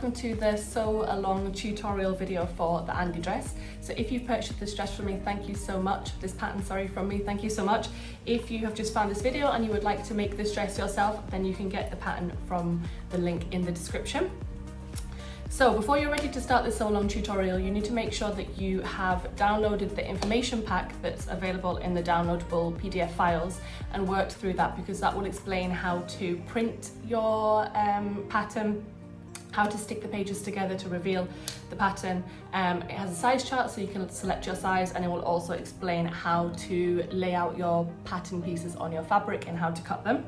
welcome to the sew along tutorial video for the Andy dress. So if you've purchased this dress from me, thank you so much. This pattern, sorry, from me, thank you so much. If you have just found this video and you would like to make this dress yourself, then you can get the pattern from the link in the description. So before you're ready to start this sew along tutorial, you need to make sure that you have downloaded the information pack that's available in the downloadable PDF files and worked through that, because that will explain how to print your pattern, how to stick the pages together to reveal the pattern. It has a size chart so you can select your size, and it will also explain how to lay out your pattern pieces on your fabric and how to cut them.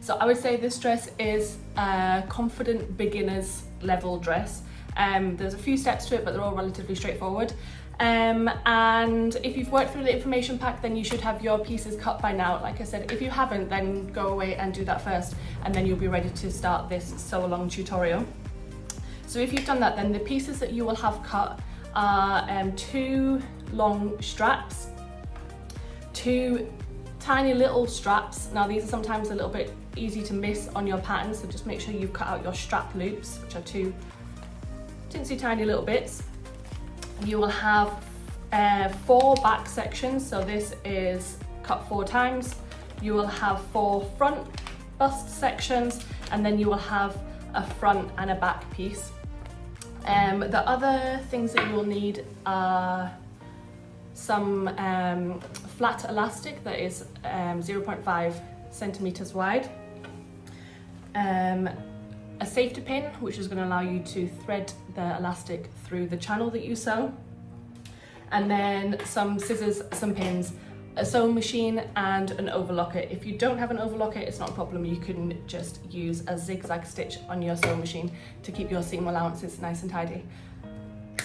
So I would say this dress is a confident beginner's level dress. There's a few steps to it, but they're all relatively straightforward. And if you've worked through the information pack, then you should have your pieces cut by now. Like I said, if you haven't, then go away and do that first, and then you'll be ready to start this sew along tutorial. So if you've done that, then the pieces that you will have cut are 2 long straps, 2 tiny little straps. Now these are sometimes a little bit easy to miss on your pattern, so just make sure you've cut out your strap loops, which are 2 teensy tiny little bits. You will have 4 back sections, so this is cut 4 times. You will have 4 front bust sections, and then you will have a front and a back piece. The other things that you will need are some flat elastic that is 0.5 centimeters wide, a safety pin, which is going to allow you to thread the elastic through the channel that you sew, and then some scissors, some pins, a sewing machine, and an overlocker. If you don't have an overlocker, it's not a problem. You can just use a zigzag stitch on your sewing machine to keep your seam allowances nice and tidy.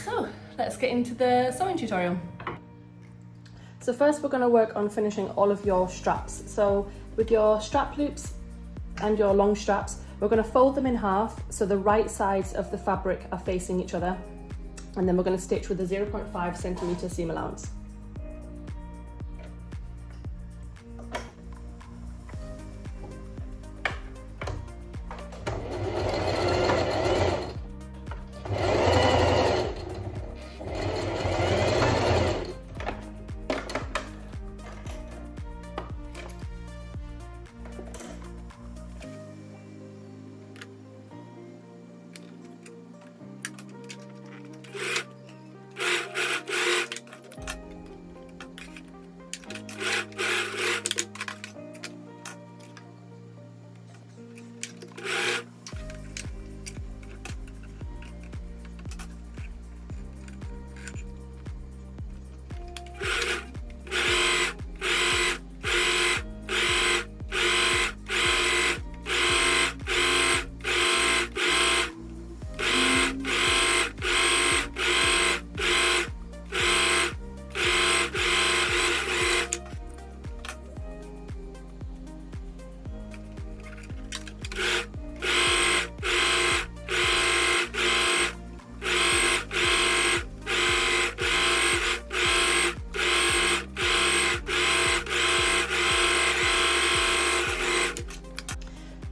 So let's get into the sewing tutorial. So first we're going to work on finishing all of your straps. So with your strap loops and your long straps, we're going to fold them in half so the right sides of the fabric are facing each other, and then we're going to stitch with a 0.5 centimeter seam allowance.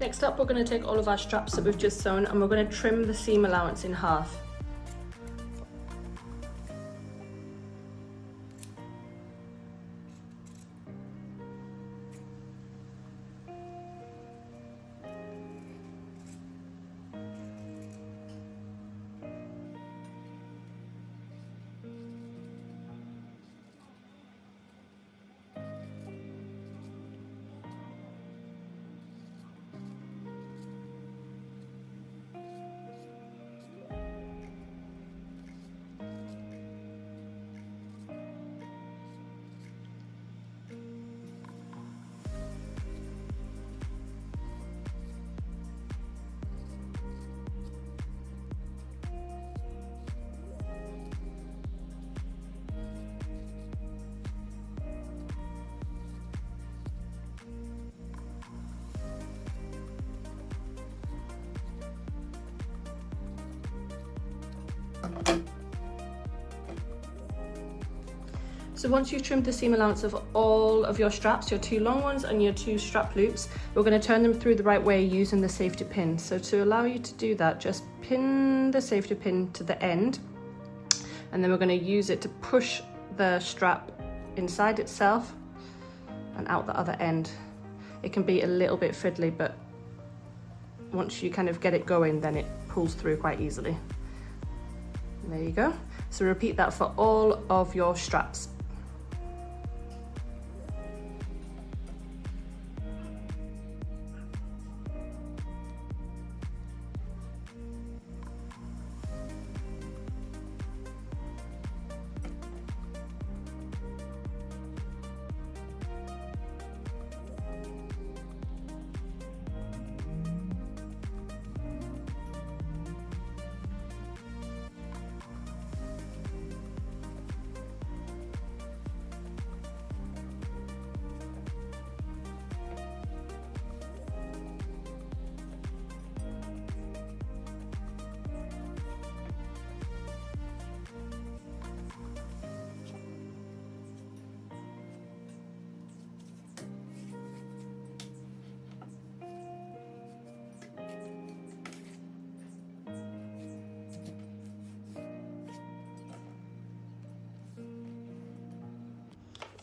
Next up, we're going to take all of our straps that we've just sewn, and we're going to trim the seam allowance in half. So once you've trimmed the seam allowance of all of your straps, your 2 long ones and your 2 strap loops, we're going to turn them through the right way using the safety pin. So to allow you to do that, just pin the safety pin to the end, and then we're going to use it to push the strap inside itself and out the other end. It can be a little bit fiddly, but once you kind of get it going, then it pulls through quite easily. And there you go. So repeat that for all of your straps.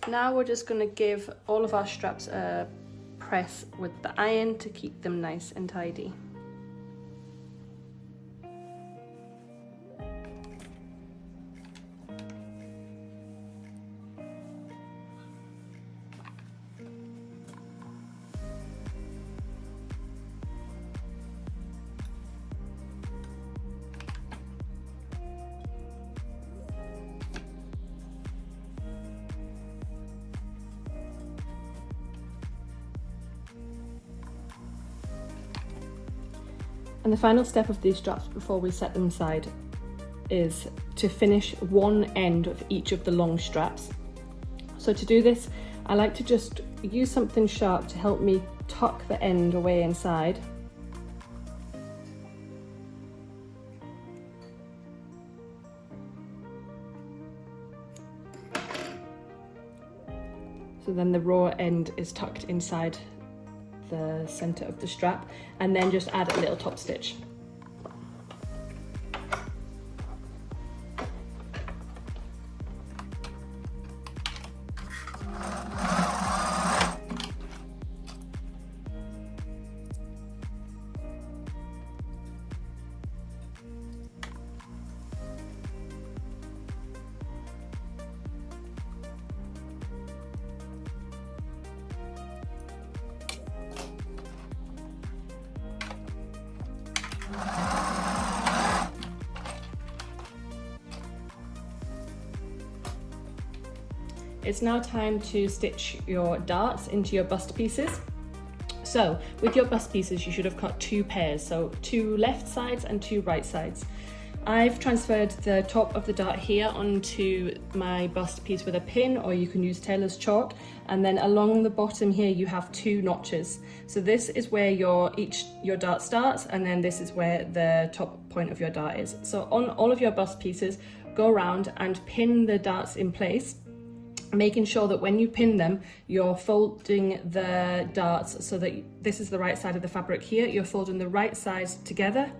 Now we're just going to give all of our straps a press with the iron to keep them nice and tidy. And the final step of these straps before we set them aside is to finish one end of each of the long straps. So to do this, I like to just use something sharp to help me tuck the end away inside. So then the raw end is tucked inside the center of the strap, and then just add a little top stitch. It's now time to stitch your darts into your bust pieces. So with your bust pieces, you should have cut 2 pairs, so 2 left sides and 2 right sides. I've transferred the top of the dart here onto my bust piece with a pin, or you can use tailor's chalk, and then along the bottom here you have 2 notches. So this is where your dart starts, and then this is where the top point of your dart is. So on all of your bust pieces, go around and pin the darts in place, making sure that when you pin them, you're folding the darts so that this is the right side of the fabric here. You're folding the right sides together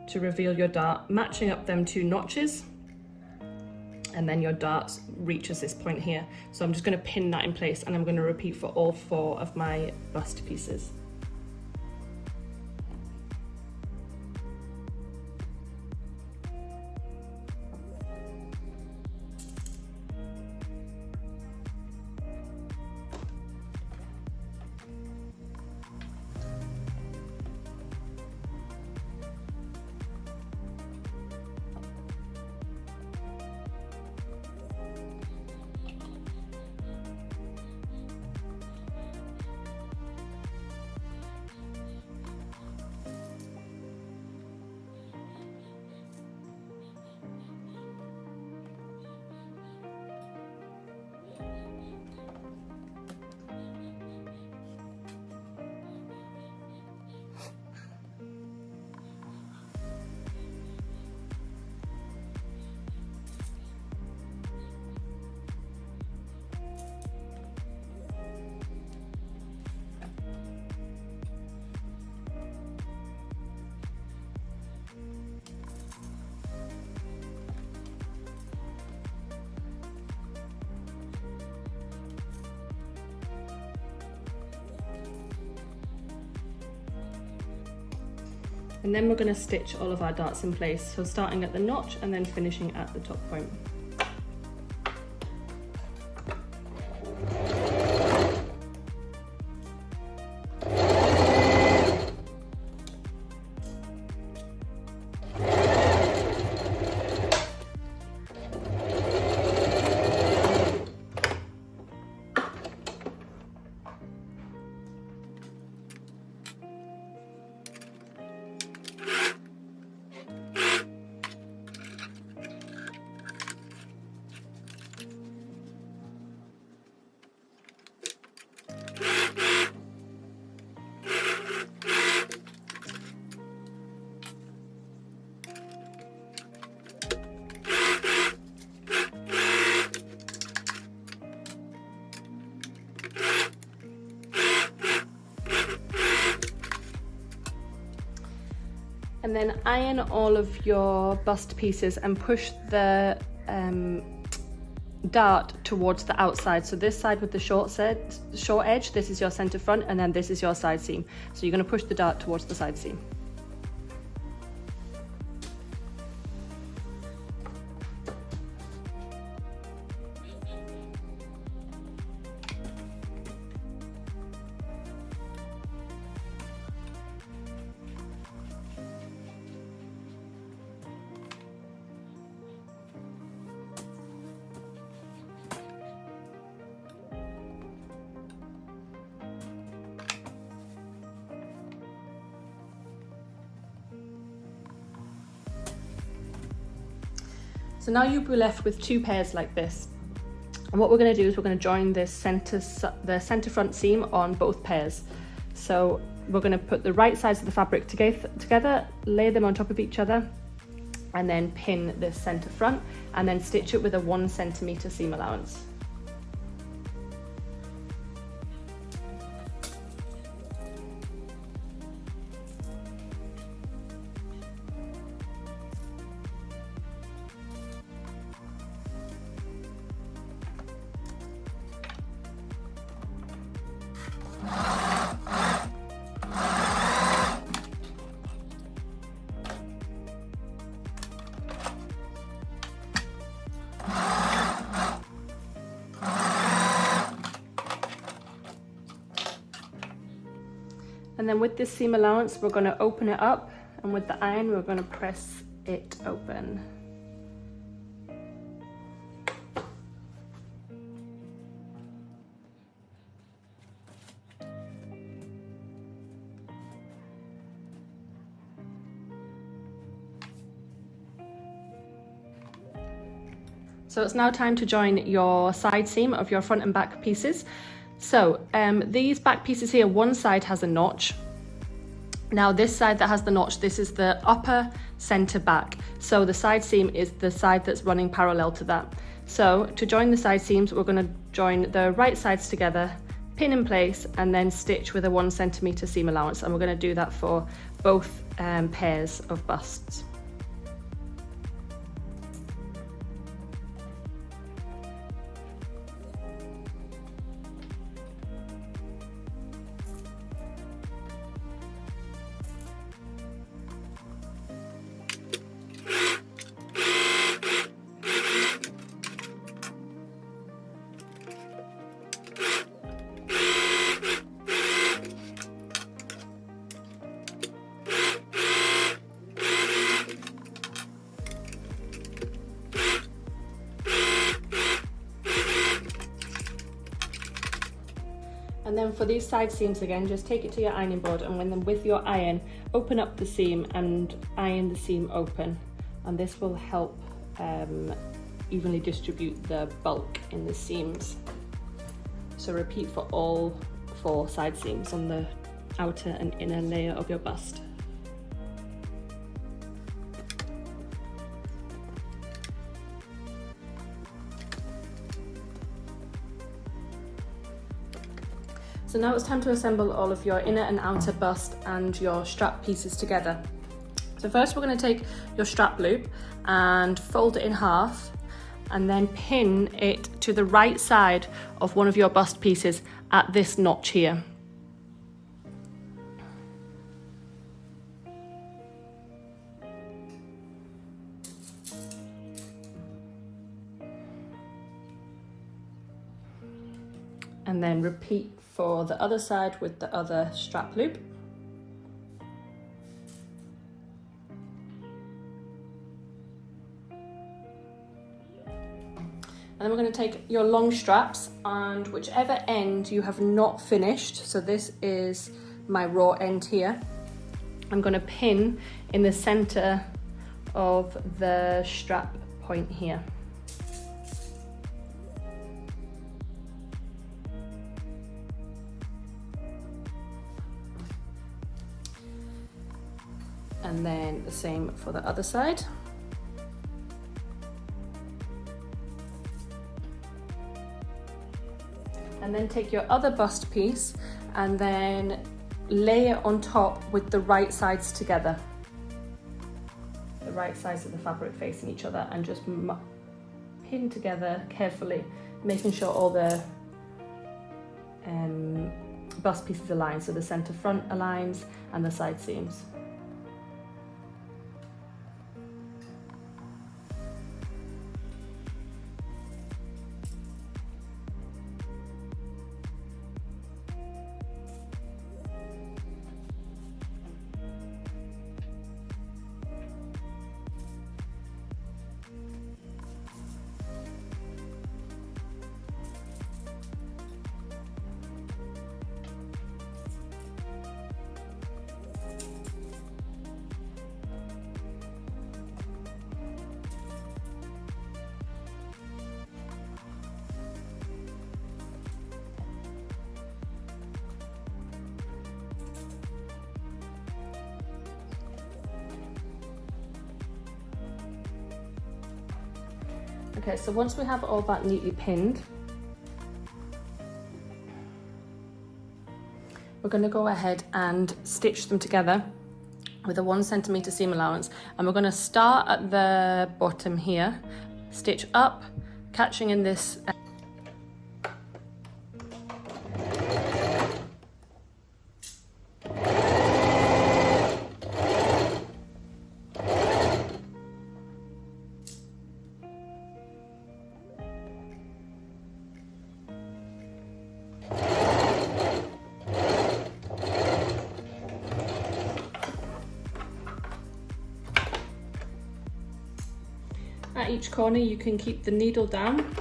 to reveal your dart, matching up them 2 notches, and then your dart reaches this point here. So I'm just going to pin that in place, and I'm going to repeat for all 4 of my bust pieces. And then we're going to stitch all of our darts in place, so starting at the notch and then finishing at the top point. And then iron all of your bust pieces and push the dart towards the outside. So this side with the short edge, this is your center front, and then this is your side seam. So you're going to push the dart towards the side seam. So now you'll be left with two pairs like this. And what we're going to do is we're going to join the center front seam on both pairs. So we're going to put the right sides of the fabric together, lay them on top of each other, and then pin this center front, and then stitch it with a 1 centimeter seam allowance. And then with this seam allowance, we're going to open it up, and with the iron, we're going to press it open. So it's now time to join your side seam of your front and back pieces. So these back pieces here, one side has a notch. Now this side that has the notch, this is the upper center back. So the side seam is the side that's running parallel to that. So to join the side seams, we're going to join the right sides together, pin in place, and then stitch with a 1 centimeter seam allowance. And we're going to do that for both pairs of busts. And then for these side seams again, just take it to your ironing board, and when with your iron, open up the seam and iron the seam open. And this will help evenly distribute the bulk in the seams. So repeat for all 4 side seams on the outer and inner layer of your bust. So now it's time to assemble all of your inner and outer bust and your strap pieces together. So first we're going to take your strap loop and fold it in half, and then pin it to the right side of one of your bust pieces at this notch here. And then repeat for the other side with the other strap loop. And then we're going to take your long straps and whichever end you have not finished, so this is my raw end here, I'm going to pin in the center of the strap point here. And then the same for the other side. And then take your other bust piece and then lay it on top with the right sides together. The right sides of the fabric facing each other, and just pin together carefully, making sure all the bust pieces align, so the center front aligns and the side seams. Okay, so once we have all that neatly pinned, we're going to go ahead and stitch them together with a 1 centimeter seam allowance, and we're going to start at the bottom here, stitch up, catching in this at each corner. You can keep the needle down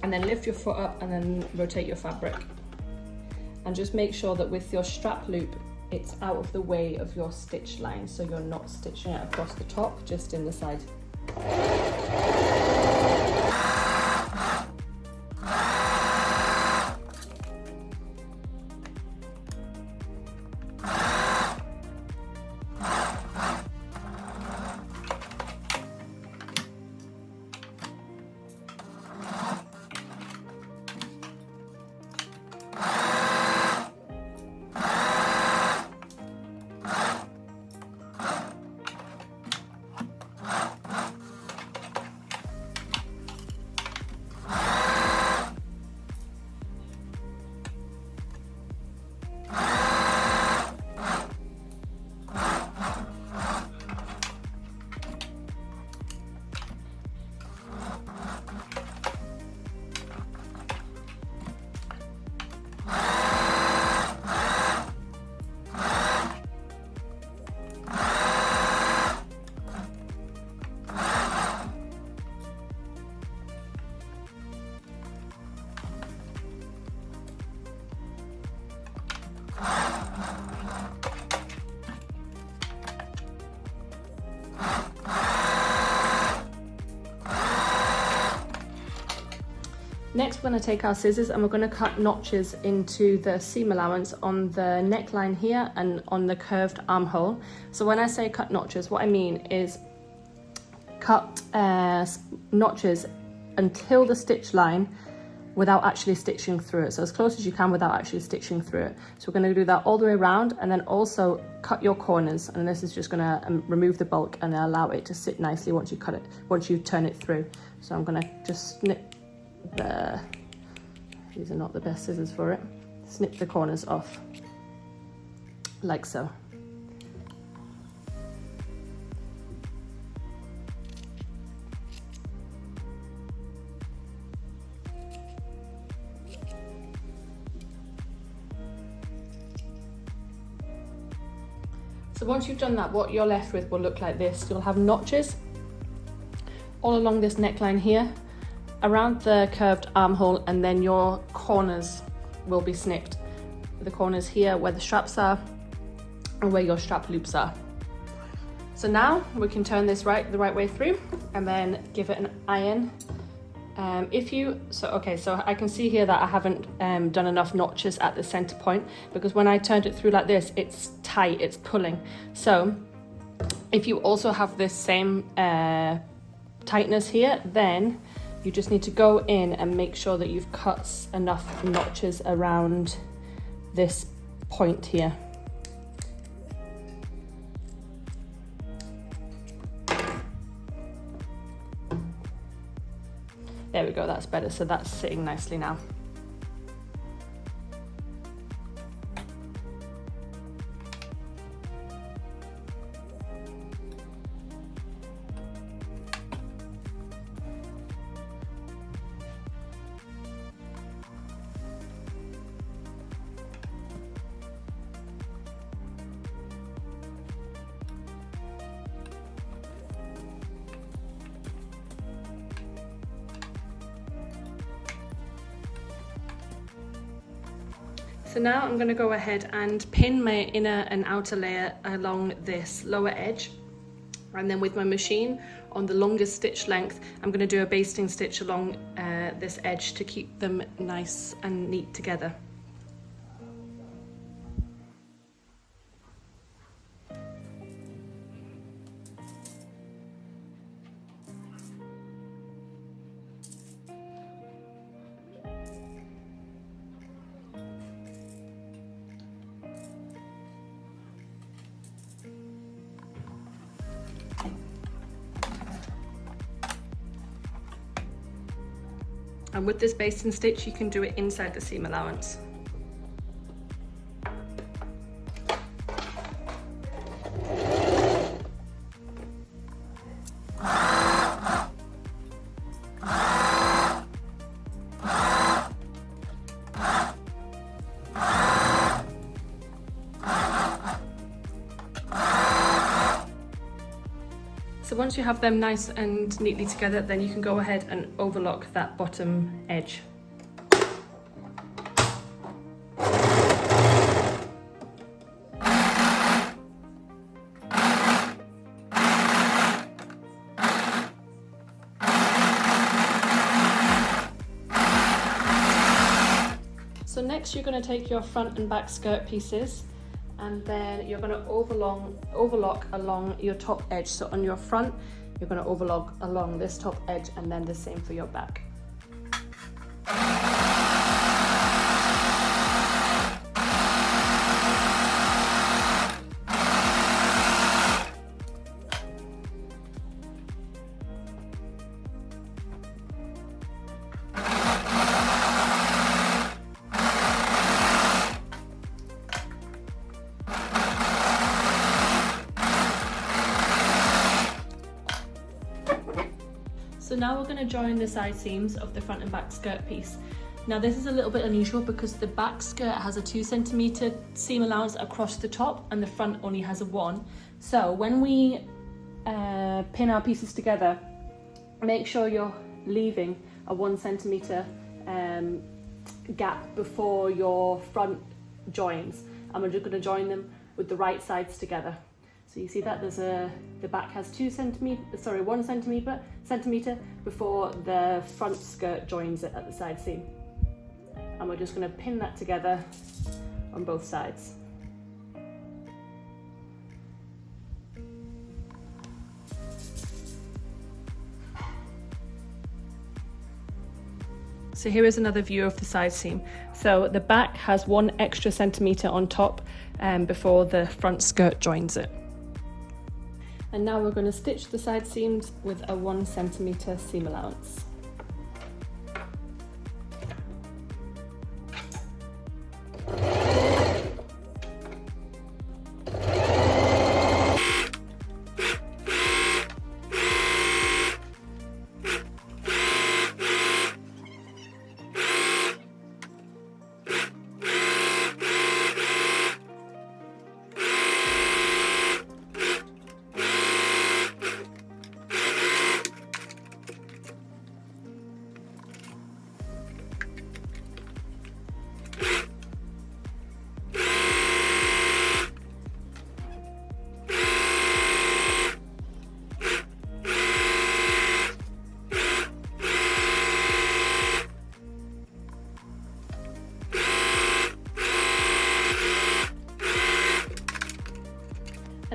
and then lift your foot up and then rotate your fabric. And just make sure that with your strap loop, it's out of the way of your stitch line, so you're not stitching it across the top, just in the side. Next, we're going to take our scissors and we're going to cut notches into the seam allowance on the neckline here and on the curved armhole. So when I say cut notches, what I mean is cut notches until the stitch line without actually stitching through it. So as close as you can without actually stitching through it. So we're going to do that all the way around, and then also cut your corners. And this is just going to remove the bulk and allow it to sit nicely once you cut it, once you turn it through. So I'm going to just snip these are not the best scissors for it, snip the corners off like so. So once you've done that, what you're left with will look like this. You'll have notches all along this neckline here, around the curved armhole, and then your corners will be snipped. The corners here where the straps are and where your strap loops are. So now we can turn this the right way through and then give it an iron. So I can see here that I haven't done enough notches at the center point, because when I turned it through like this, it's tight, it's pulling. So if you also have this same tightness here, then you just need to go in and make sure that you've cut enough notches around this point here. There we go, that's better. So that's sitting nicely now. So now I'm going to go ahead and pin my inner and outer layer along this lower edge, and then with my machine on the longest stitch length, I'm going to do a basting stitch along this edge to keep them nice and neat together. And with this basting stitch, you can do it inside the seam allowance. So once you have them nice and neatly together, then you can go ahead and overlock that bottom edge. So next you're going to take your front and back skirt pieces, and then you're going to overlock along your top edge. So on your front, you're going to overlock along this top edge, and then the same for your back. So now we're going to join the side seams of the front and back skirt piece. Now this is a little bit unusual because the back skirt has a 2 centimeter seam allowance across the top and the front only has a 1. So when we pin our pieces together, make sure you're leaving a 1 centimeter gap before your front joins, and we're just going to join them with the right sides together. So you see that the back has 1 centimeter before the front skirt joins it at the side seam. And we're just going to pin that together on both sides. So here is another view of the side seam. So the back has 1 extra centimeter on top before the front skirt joins it. And now we're going to stitch the side seams with a 1 centimeter seam allowance.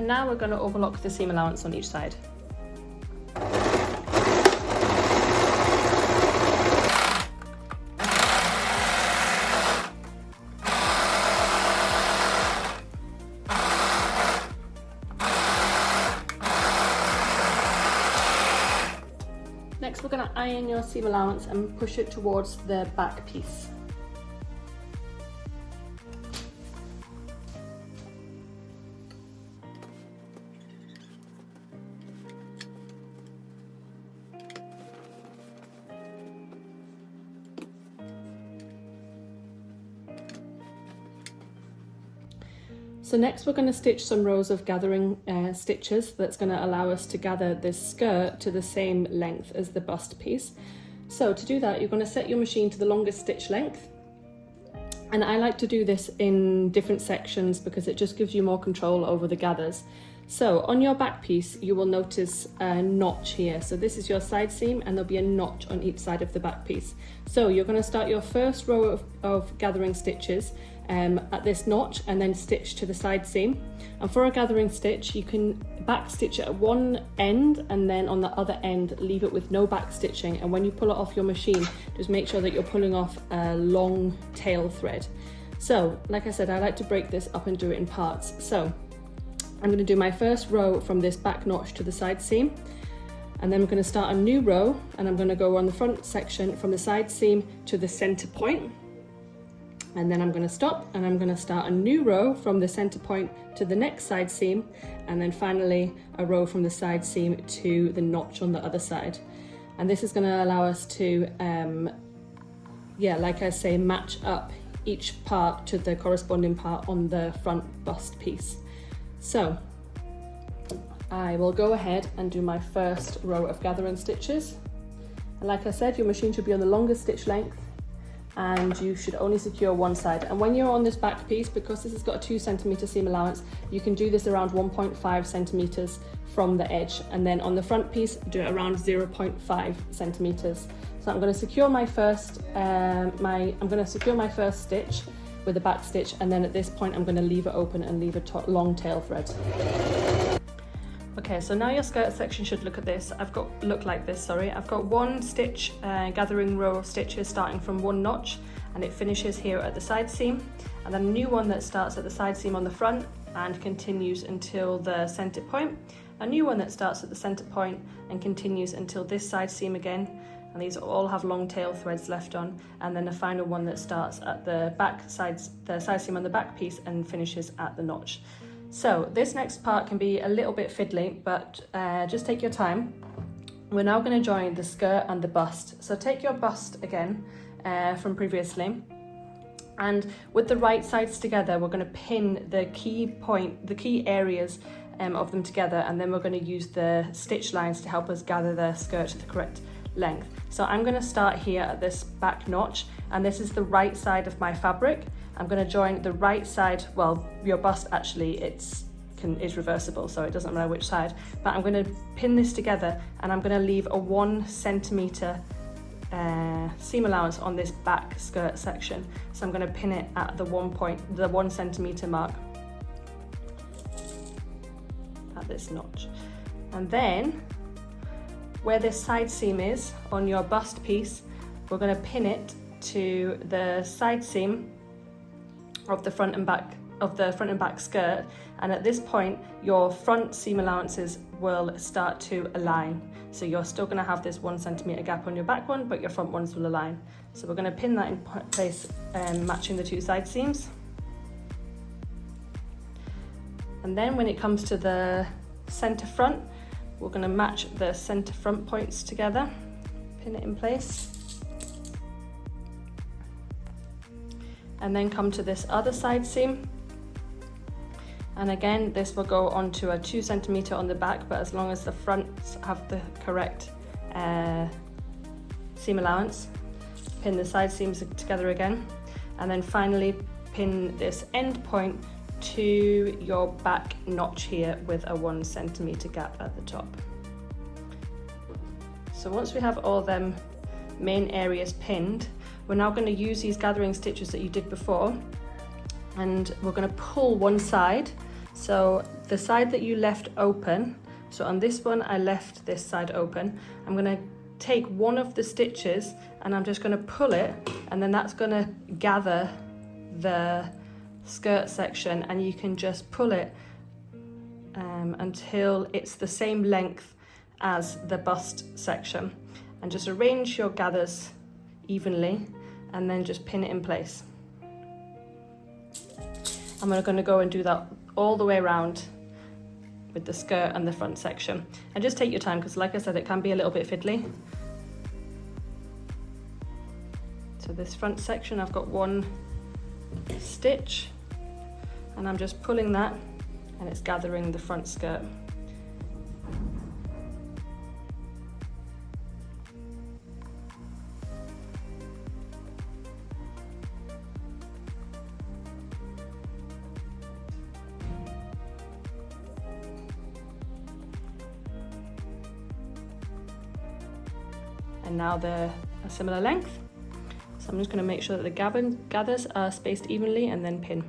And now we're going to overlock the seam allowance on each side. Next, we're going to iron your seam allowance and push it towards the back piece. So next we're going to stitch some rows of gathering stitches that's going to allow us to gather this skirt to the same length as the bust piece. So to do that, you're going to set your machine to the longest stitch length. And I like to do this in different sections because it just gives you more control over the gathers. So on your back piece, you will notice a notch here. So this is your side seam and there'll be a notch on each side of the back piece. So you're going to start your first row of gathering stitches at this notch and then stitch to the side seam. And for a gathering stitch, you can back stitch it at one end and then on the other end leave it with no back stitching. And when you pull it off your machine, just make sure that you're pulling off a long tail thread. So like I said, I like to break this up and do it in parts. So I'm going to do my first row from this back notch to the side seam, and then I'm going to start a new row and I'm going to go on the front section from the side seam to the center point, and then I'm going to stop and I'm going to start a new row from the center point to the next side seam, and then finally a row from the side seam to the notch on the other side. And this is going to allow us to like I say, match up each part to the corresponding part on the front bust piece. So I will go ahead and do my first row of gathering stitches. And like I said, your machine should be on the longest stitch length and you should only secure one side. And when you're on this back piece, because this has got a 2 centimeter seam allowance, you can do this around 1.5 centimeters from the edge. And then on the front piece, do it around 0.5 centimeters. So I'm going to secure my first, my first stitch with a back stitch, and then at this point I'm going to leave it open and leave a long tail thread. Okay, so now your skirt section should look like this. I've got one stitch gathering row of stitches starting from one notch, and it finishes here at the side seam, and then a new one that starts at the side seam on the front and continues until the center point, a new one that starts at the center point and continues until this side seam again, and these all have long tail threads left on, and then a final one that starts at the side seam on the back piece and finishes at the notch. So this next part can be a little bit fiddly, but just take your time. We're now going to join the skirt and the bust. So take your bust again from previously, and with the right sides together, we're going to pin the key areas of them together, and then we're going to use the stitch lines to help us gather the skirt to the correct length. So I'm going to start here at this back notch, and this is the right side of my fabric. I'm going to join the right side, well, your bust actually is reversible, so it doesn't matter which side, but I'm going to pin this together, and I'm going to leave a 1 centimeter seam allowance on this back skirt section. So I'm going to pin it at the 1 centimeter mark at this notch, and then where this side seam is on your bust piece, we're going to pin it to the side seam of the front and back skirt, and at this point your front seam allowances will start to align. So you're still going to have this 1 centimeter gap on your back one, but your front ones will align. So we're going to pin that in place, matching the 2 side seams. And then when it comes to the center front, we're going to match the center front points together, pin it in place, and then come to this other side seam, and again this will go onto a 2 centimeter on the back, but as long as the fronts have the correct seam allowance, pin the side seams together again, and then finally pin this end point to your back notch here with a 1 centimeter gap at the top. So once we have all them main areas pinned, we're now going to use these gathering stitches that you did before, and we're going to pull one side So the side that you left open, so on this one I left this side open, I'm going to take one of the stitches and I'm just going to pull it, and then that's going to gather the skirt section, and you can just pull it until it's the same length as the bust section, and just arrange your gathers evenly and then just pin it in place. I'm going to go and do that all the way around with the skirt and the front section, and just take your time because, like I said, it can be a little bit fiddly. So this front section, I've got one stitch and I'm just pulling that, and it's gathering the front skirt. And now they're a similar length. So I'm just going to make sure that the gathers are spaced evenly and then pin.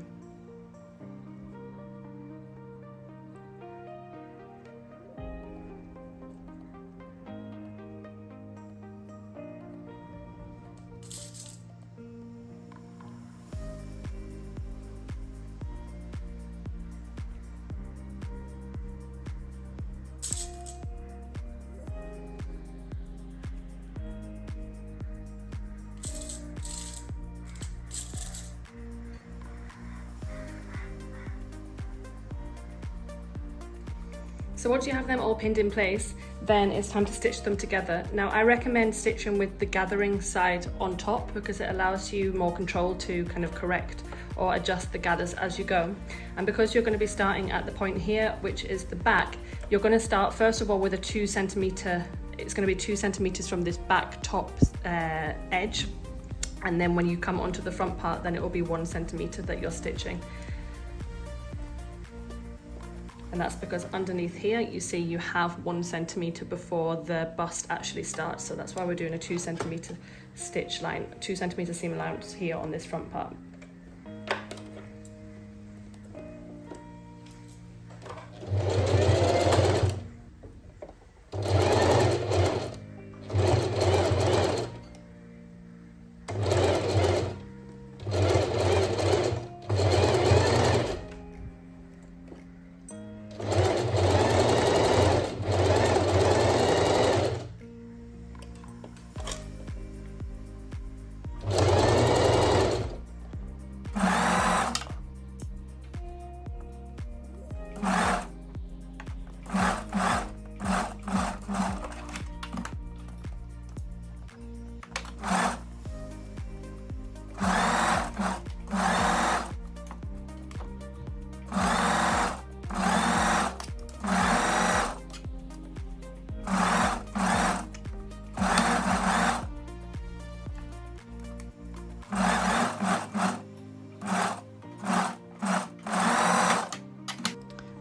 So once you have them all pinned in place, then it's time to stitch them together. Now I recommend stitching with the gathering side on top because it allows you more control to kind of correct or adjust the gathers as you go. And because you're going to be starting at the point here, which is the back, you're going to start first of all with a 2 centimeter, it's going to be 2 centimeters from this back top edge. And then when you come onto the front part, then it will be 1 centimeter that you're stitching. And that's because underneath here, you see you have 1 centimeter before the bust actually starts. So that's why we're doing a 2 centimeter stitch line, 2 centimeter seam allowance here on this front part.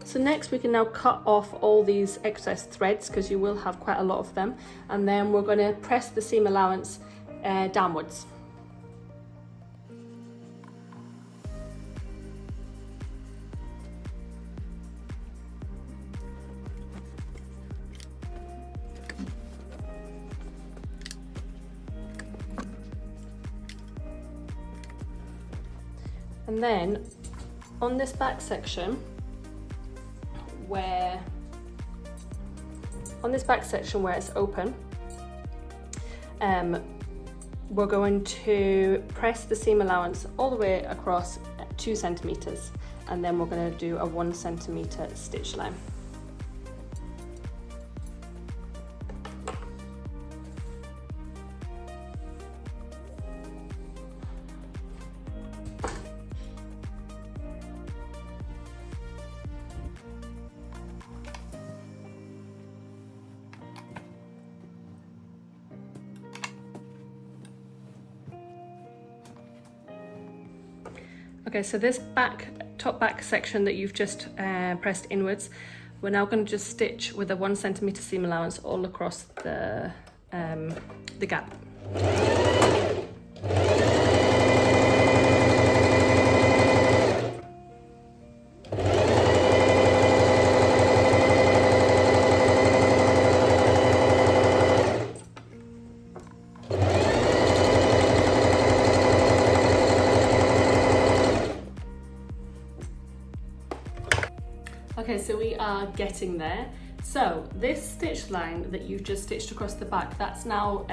So next we can now cut off all these excess threads because you will have quite a lot of them, and then we're going to press the seam allowance downwards. And then on this back section where it's open, we're going to press the seam allowance all the way across 2 centimeters, and then we're going to do a 1 centimeter stitch line. Okay, so this top back section that you've just pressed inwards, we're now going to just stitch with a 1 centimeter seam allowance all across the gap. so we are getting there. So this stitch line that you've just stitched across the back, that's now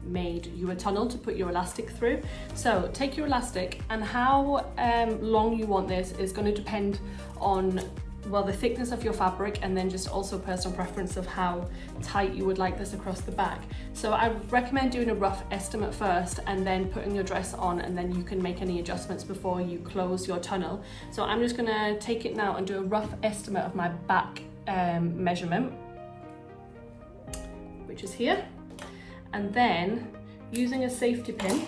made you a tunnel to put your elastic through. So take your elastic, and how long you want this is going to depend on, well, the thickness of your fabric, and then just also personal preference of how tight you would like this across the back. So I recommend doing a rough estimate first and then putting your dress on, and then you can make any adjustments before you close your tunnel. So I'm just gonna take it now and do a rough estimate of my back measurement, which is here, and then using a safety pin,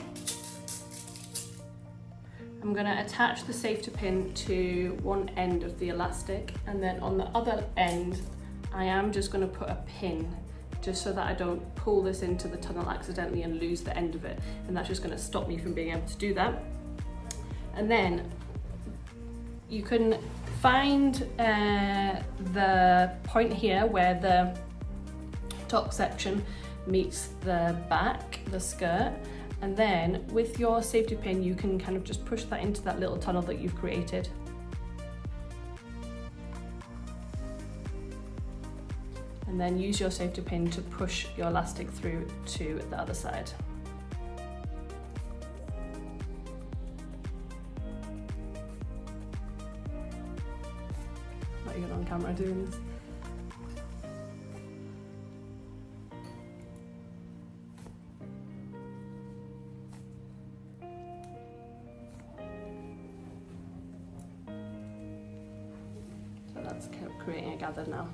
I'm going to attach the safety pin to one end of the elastic, and then on the other end I am just going to put a pin, just so that I don't pull this into the tunnel accidentally and lose the end of it, and that's just going to stop me from being able to do that. And then you can find the point here where the top section meets the back, the skirt, and then with your safety pin you can kind of just push that into that little tunnel that you've created. And then use your safety pin to push your elastic through to the other side. Not even on camera doing this. So that's creating a gather now.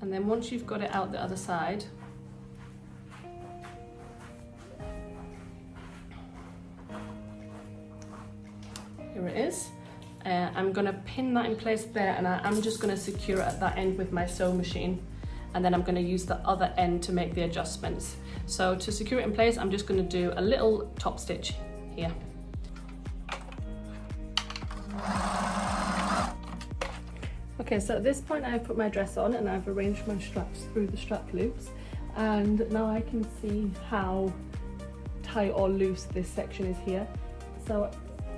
And then once you've got it out the other side, here it is. I'm going to pin that in place there, and I'm just going to secure it at that end with my sewing machine, and then I'm going to use the other end to make the adjustments. So to secure it in place, I'm just going to do a little top stitch here. Okay, so at this point I've put my dress on and I've arranged my straps through the strap loops, and now I can see how tight or loose this section is here. So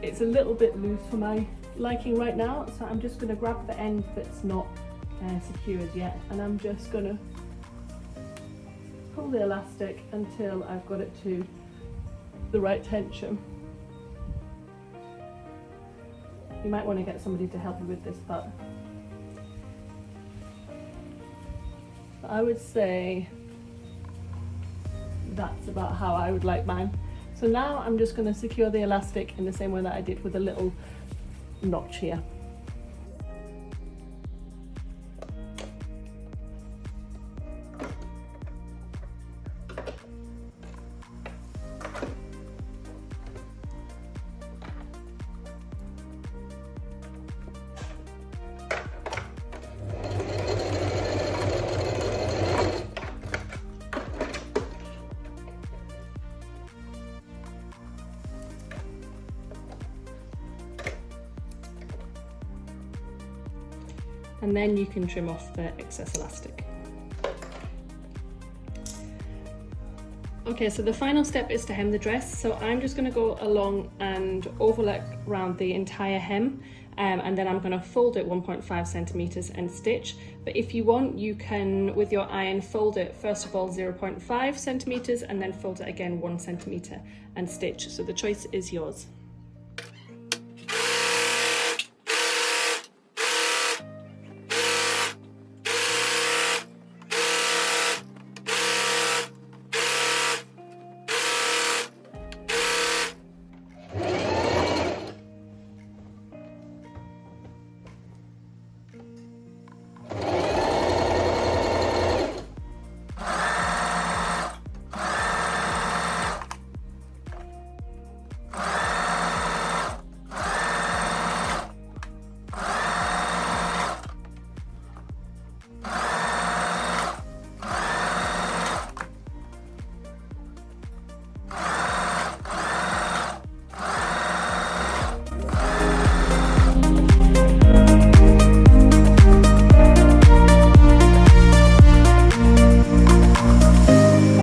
it's a little bit loose for my liking right now, so I'm just going to grab the end that's not secured yet, and I'm just going to pull the elastic until I've got it to the right tension. You might want to get somebody to help you with this part. I would say that's about how I would like mine. So now I'm just going to secure the elastic in the same way that I did with a little notch here. And then you can trim off the excess elastic. Okay, so the final step is to hem the dress. So I'm just going to go along and overlap around the entire hem, and then I'm going to fold it 1.5 centimeters and stitch. But if you want, you can, with your iron, fold it first of all 0.5 centimeters and then fold it again 1 centimeter and stitch. So the choice is yours.